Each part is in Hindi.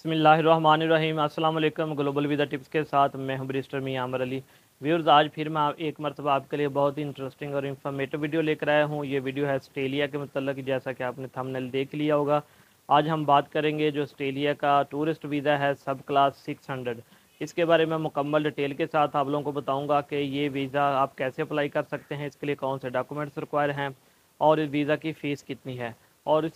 बिस्मिल्लाहिर्रहमानिर्रहीम। अस्सलाम वालेकुम। ग्लोबल वीज़ा टिप्स के साथ मैं हूं बैरिस्टर मियां आमर अली। व्यूअर्स, आज फिर मैं एक मरतबा आपके लिए बहुत ही इंटरेस्टिंग और इन्फॉर्मेटिव वीडियो लेकर आया हूं। ये वीडियो है ऑस्ट्रेलिया के मतलब, जैसा कि आपने थंबनेल देख लिया होगा। आज हम बात करेंगे जो ऑस्ट्रेलिया का टूरिस्ट वीज़ा है सब क्लास 600। इसके बारे में मुकम्मल डिटेल के साथ आप लोगों को बताऊँगा कि ये वीज़ा आप कैसे अप्लाई कर सकते हैं, इसके लिए कौन से डॉक्यूमेंट्स रिक्वायर हैं और इस वीज़ा की फ़ीस कितनी है। और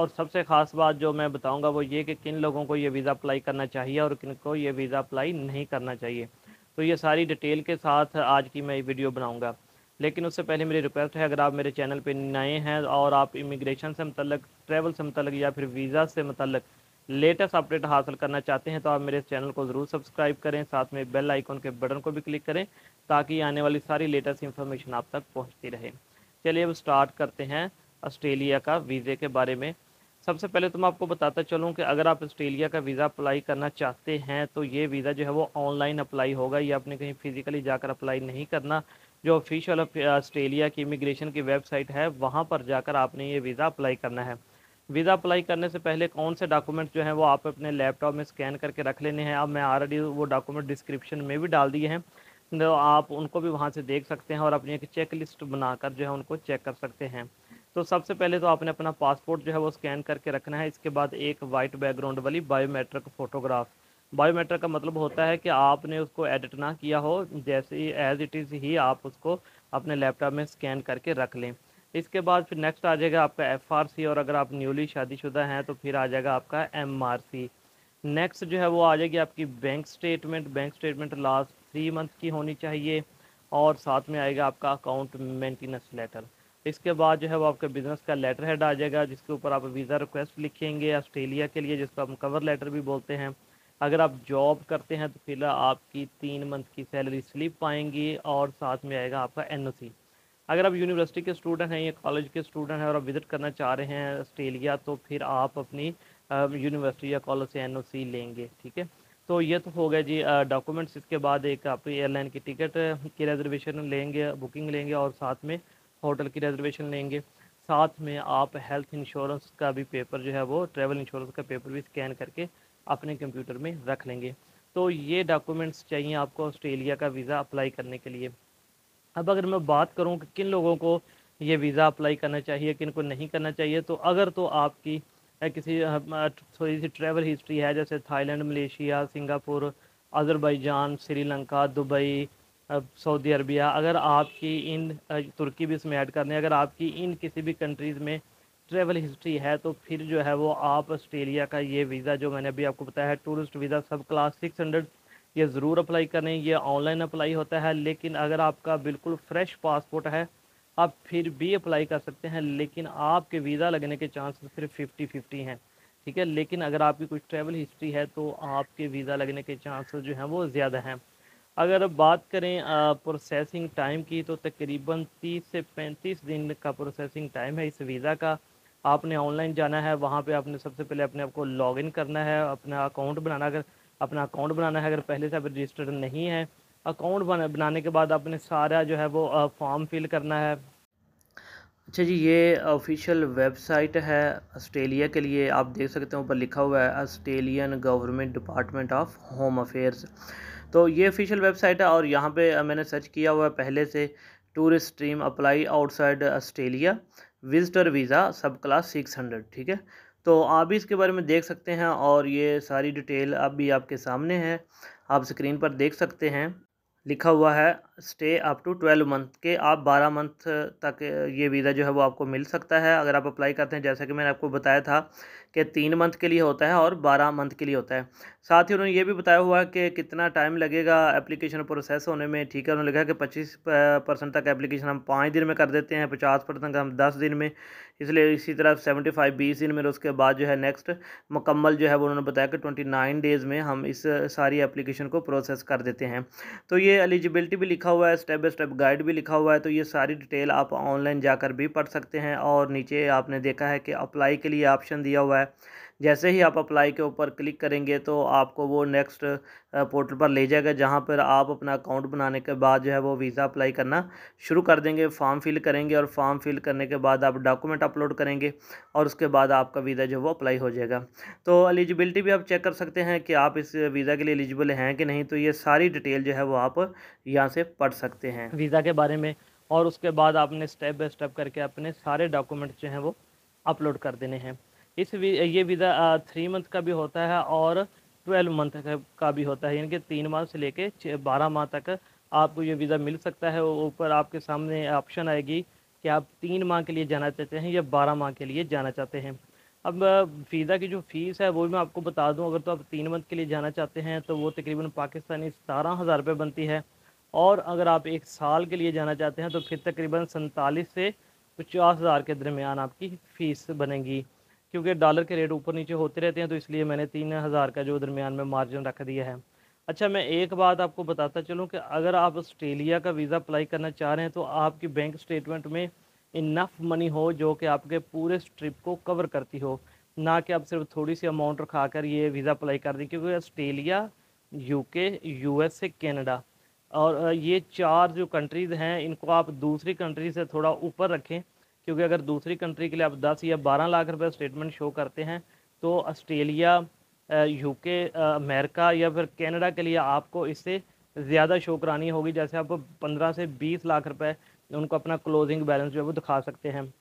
सबसे ख़ास बात जो मैं बताऊंगा वो ये कि किन लोगों को ये वीज़ा अप्लाई करना चाहिए और किन को ये वीज़ा अप्लाई नहीं करना चाहिए। तो ये सारी डिटेल के साथ आज की मैं वीडियो बनाऊंगा। लेकिन उससे पहले मेरी रिक्वेस्ट है, अगर आप मेरे चैनल पे नए हैं और आप इमिग्रेशन से मतलब, ट्रैवल से मतलब या फिर वीज़ा से मतलब लेटेस्ट अपडेट हासिल करना चाहते हैं तो आप मेरे चैनल को ज़रूर सब्सक्राइब करें, साथ में बेल आइकन के बटन को भी क्लिक करें ताकि आने वाली सारी लेटेस्ट इन्फॉर्मेशन आप तक पहुँचती रहे। चलिए अब स्टार्ट करते हैं ऑस्ट्रेलिया का वीज़े के बारे में। सबसे पहले तो मैं आपको बताता चलूँ कि अगर आप ऑस्ट्रेलिया का वीज़ा अप्लाई करना चाहते हैं तो ये वीज़ा जो है वो ऑनलाइन अप्लाई होगा, ये आपने कहीं फ़िज़िकली जाकर अप्लाई नहीं करना। जो ऑफिशियल ऑस्ट्रेलिया की इमिग्रेशन की वेबसाइट है वहाँ पर जाकर आपने ये वीज़ा अप्लाई करना है। वीज़ा अप्लाई करने से पहले कौन से डॉक्यूमेंट जो हैं वो आप अपने लैपटॉप में स्कैन करके रख लेने हैं। अब मैं ऑलरेडी वो डॉक्यूमेंट डिस्क्रिप्शन में भी डाल दिए हैं, तो आप उनको भी वहाँ से देख सकते हैं और अपनी एक चेक लिस्ट बनाकर जो है उनको चेक कर सकते हैं। तो सबसे पहले तो आपने अपना पासपोर्ट जो है वो स्कैन करके रखना है। इसके बाद एक वाइट बैकग्राउंड वाली बायोमेट्रिक फ़ोटोग्राफ। बायोमेट्रिक का मतलब होता है कि आपने उसको एडिट ना किया हो, जैसे ही एज़ इट इज़ ही आप उसको अपने लैपटॉप में स्कैन करके रख लें। इसके बाद फिर नेक्स्ट आ जाएगा आपका एफआरसी, और अगर आप न्यूली शादीशुदा हैं तो फिर आ जाएगा आपका एमआरसी। नेक्स्ट जो है वो आ जाएगी आपकी bank statement. Bank statement last 3 month की होनी चाहिए, और साथ में आएगा आपका अकाउंट मेंटेनेंस लेटर। इसके बाद जो है वो आपका बिज़नेस का लेटर हेड आ जाएगा जिसके ऊपर आप वीज़ा रिक्वेस्ट लिखेंगे ऑस्ट्रेलिया के लिए, जिसको हम कवर लेटर भी बोलते हैं। अगर आप जॉब करते हैं तो फिर आपकी 3 मंथ की सैलरी स्लिप आएंगी, और साथ में आएगा आपका एनओसी। अगर आप यूनिवर्सिटी के स्टूडेंट हैं या कॉलेज के स्टूडेंट हैं और आप विज़िट करना चाह रहे हैं ऑस्ट्रेलिया, तो फिर आप अपनी यूनिवर्सिटी या कॉलेज से एनओसी लेंगे। ठीक है, तो ये तो हो गया जी डॉक्यूमेंट्स। इसके बाद एक आपकी एयरलाइन की टिकट की रिजर्वेशन लेंगे, बुकिंग लेंगे, और साथ में होटल की रिजर्वेशन लेंगे। साथ में आप हेल्थ इंश्योरेंस का भी पेपर जो है वो, ट्रैवल इंश्योरेंस का पेपर भी स्कैन करके अपने कंप्यूटर में रख लेंगे। तो ये डॉक्यूमेंट्स चाहिए आपको ऑस्ट्रेलिया का वीज़ा अप्लाई करने के लिए। अब अगर मैं बात करूं कि किन लोगों को ये वीज़ा अप्लाई करना चाहिए, किन को नहीं करना चाहिए, तो अगर तो आपकी किसी थोड़ी सी ट्रैवल हिस्ट्री है, जैसे Thailand, Malaysia, Singapore, Azerbaijan, Sri Lanka, Dubai, Saudi Arabia, अगर आपकी इन तुर्की भी इसमें ऐड करने, अगर आपकी इन किसी भी कंट्रीज़ में ट्रैवल हिस्ट्री है तो फिर जो है वो आप ऑस्ट्रेलिया का ये वीज़ा जो मैंने अभी आपको बताया है, टूरिस्ट वीज़ा सब क्लास 600, ये ज़रूर अप्लाई करें। ये ऑनलाइन अप्लाई होता है, लेकिन अगर आपका बिल्कुल फ्रेश पासपोर्ट है आप फिर भी अप्लाई कर सकते हैं, लेकिन आपके वीज़ा लगने के चांसेस सिर्फ 50-50 हैं। ठीक है, लेकिन अगर आपकी कुछ ट्रैवल हिस्ट्री है तो आपके वीज़ा लगने के चांसेस जो हैं वो ज़्यादा हैं। अगर बात करें प्रोसेसिंग टाइम की, तो तकरीबन 30 से 35 दिन का प्रोसेसिंग टाइम है इस वीज़ा का। आपने ऑनलाइन जाना है, वहाँ पे आपने सबसे पहले अपने आप को लॉगिन करना है, अपना अकाउंट बनाना, अगर अपना अकाउंट बनाना है, अगर पहले से आप रजिस्टर्ड नहीं है। अकाउंट बनाने के बाद आपने सारा जो है वो फॉर्म फिल करना है। अच्छा जी, ये ऑफिशियल वेबसाइट है ऑस्ट्रेलिया के लिए, आप देख सकते हैं ऊपर लिखा हुआ है Australian government department of home affairs. तो ये ऑफिशियल वेबसाइट है, और यहाँ पे मैंने सर्च किया हुआ है पहले से, tourist stream apply outside Australia visitor visa सब क्लास 600। ठीक है, तो आप भी इसके बारे में देख सकते हैं, और ये सारी डिटेल अभी आपके सामने है, आप स्क्रीन पर देख सकते हैं। लिखा हुआ है स्टे अप टू 12 मंथ के, आप 12 मंथ तक ये वीज़ा जो है वो आपको मिल सकता है अगर आप अप्लाई करते हैं। जैसा कि मैंने आपको बताया था कि 3 मंथ के लिए होता है और 12 मंथ के लिए होता है। साथ ही उन्होंने ये भी बताया हुआ है कि कितना टाइम लगेगा एप्लीकेशन प्रोसेस होने में। ठीक है, उन्होंने लिखा कि 25% तक एप्लीकेशन हम 5 दिन में कर देते हैं, 50% हम 10 दिन में, इसलिए इसी तरह 75 20 दिन में। उसके बाद जो है नेक्स्ट मुकम्मल जो है वो उन्होंने बताया कि 29 डेज़ में हम इस सारी एप्लीकेशन को प्रोसेस कर देते हैं। तो ये एलिजिबिलिटी भी लिखा हुआ है, स्टेप बाय स्टेप गाइड भी लिखा हुआ है। तो ये सारी डिटेल आप ऑनलाइन जाकर भी पढ़ सकते हैं, और नीचे आपने देखा है कि अप्लाई के लिए ऑप्शन दिया हुआ है, जैसे ही आप अप्लाई के ऊपर क्लिक करेंगे तो आपको वो नेक्स्ट पोर्टल पर ले जाएगा, जहाँ पर आप अपना अकाउंट बनाने के बाद जो है वो वीज़ा अप्लाई करना शुरू कर देंगे। फॉर्म फिल करेंगे और फॉर्म फिल करने के बाद आप डॉक्यूमेंट अपलोड करेंगे और उसके बाद आपका वीज़ा जो है वो अप्लाई हो जाएगा। तो एलिजिबिलिटी भी आप चेक कर सकते हैं कि आप इस वीज़ा के लिए एलिजिबल हैं कि नहीं। तो ये सारी डिटेल जो है वो आप यहाँ से पढ़ सकते हैं वीज़ा के बारे में, और उसके बाद आपने स्टेप बाय स्टेप करके अपने सारे डॉक्यूमेंट्स जो हैं वो अपलोड कर देने हैं। ये वीज़ा 3 मंथ का भी होता है और 12 मंथ का भी होता है, यानी कि 3 माह से लेके 12 माह तक आपको ये वीज़ा मिल सकता है। ऊपर आपके सामने ऑप्शन आएगी कि आप 3 माह के लिए जाना चाहते हैं या 12 माह के लिए जाना चाहते हैं। अब वीज़ा की जो फ़ीस है वो भी मैं आपको बता दूं, अगर तो आप 3 मंथ के लिए जाना चाहते हैं तो वो तकरीबन पाकिस्तानी 17,000 रुपये बनती है, और अगर आप 1 साल के लिए जाना चाहते हैं तो फिर तकरीबन 47 से 50,000 के दरमियान आपकी फ़ीस बनेगी। क्योंकि डॉलर के रेट ऊपर नीचे होते रहते हैं तो इसलिए मैंने 3,000 का जो दरमियान में मार्जिन रख दिया है। अच्छा, मैं एक बात आपको बताता चलूँ कि अगर आप ऑस्ट्रेलिया का वीज़ा अप्लाई करना चाह रहे हैं तो आपकी बैंक स्टेटमेंट में इनफ मनी हो जो कि आपके पूरे ट्रिप को कवर करती हो, ना कि आप सिर्फ थोड़ी सी अमाउंट रखा कर ये वीज़ा अप्लाई कर दें। क्योंकि ऑस्ट्रेलिया, यूके, यूएसए, कनाडा और ये 4 जो कंट्रीज़ हैं इनको आप दूसरी कंट्री से थोड़ा ऊपर रखें। क्योंकि अगर दूसरी कंट्री के लिए आप 10 या 12 लाख रुपए स्टेटमेंट शो करते हैं तो ऑस्ट्रेलिया, यूके, अमेरिका या फिर कनाडा के लिए आपको इससे ज़्यादा शो करानी होगी। जैसे आप 15 से 20 लाख रुपए उनको अपना क्लोजिंग बैलेंस जो है वो दिखा सकते हैं।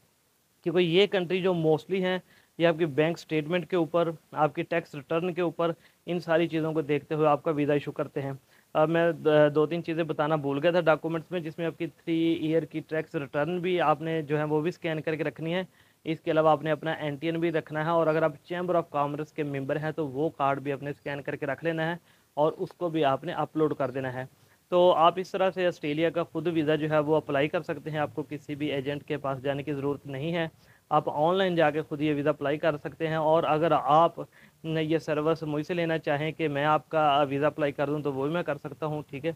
क्योंकि ये कंट्री जो मोस्टली हैं ये आपकी बैंक स्टेटमेंट के ऊपर, आपकी टैक्स रिटर्न के ऊपर, इन सारी चीज़ों को देखते हुए आपका वीज़ा इशू करते हैं। अब मैं 2-3 चीज़ें बताना भूल गया था डॉक्यूमेंट्स में, जिसमें आपकी 3 ईयर की टैक्स रिटर्न भी आपने जो है वो भी स्कैन करके रखनी है। इसके अलावा आपने अपना एनटीएन भी रखना है, और अगर आप चैम्बर ऑफ कॉमर्स के मेंबर हैं तो वो कार्ड भी आपने स्कैन करके रख लेना है और उसको भी आपने अपलोड कर देना है। तो आप इस तरह से ऑस्ट्रेलिया का खुद वीज़ा जो है वो अप्लाई कर सकते हैं। आपको किसी भी एजेंट के पास जाने की ज़रूरत नहीं है, आप ऑनलाइन जाके खुद ये वीज़ा अप्लाई कर सकते हैं। और अगर आप ये सर्विस मुझसे लेना चाहें कि मैं आपका वीज़ा अप्लाई कर दूं तो वो भी मैं कर सकता हूं, ठीक है।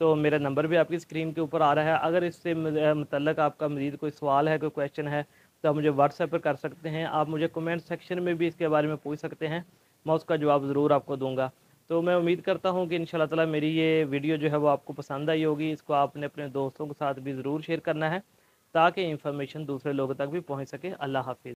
तो मेरा नंबर भी आपकी स्क्रीन के ऊपर आ रहा है। अगर इससे मतलब आपका मज़ीद कोई सवाल है, कोई क्वेश्चन है, तो आप मुझे व्हाट्सएप पर कर सकते हैं। आप मुझे कमेंट सेक्शन में भी इसके बारे में पूछ सकते हैं, मैं उसका जवाब ज़रूर आपको दूँगा। तो मैं उम्मीद करता हूँ कि इंशाल्लाह ताला मेरी ये वीडियो जो है वो आपको पसंद आई होगी। इसको आपने अपने दोस्तों के साथ भी ज़रूर शेयर करना है ताकि इन्फॉर्मेशन दूसरे लोगों तक भी पहुँच सके। अल्लाह हाफ़िज़।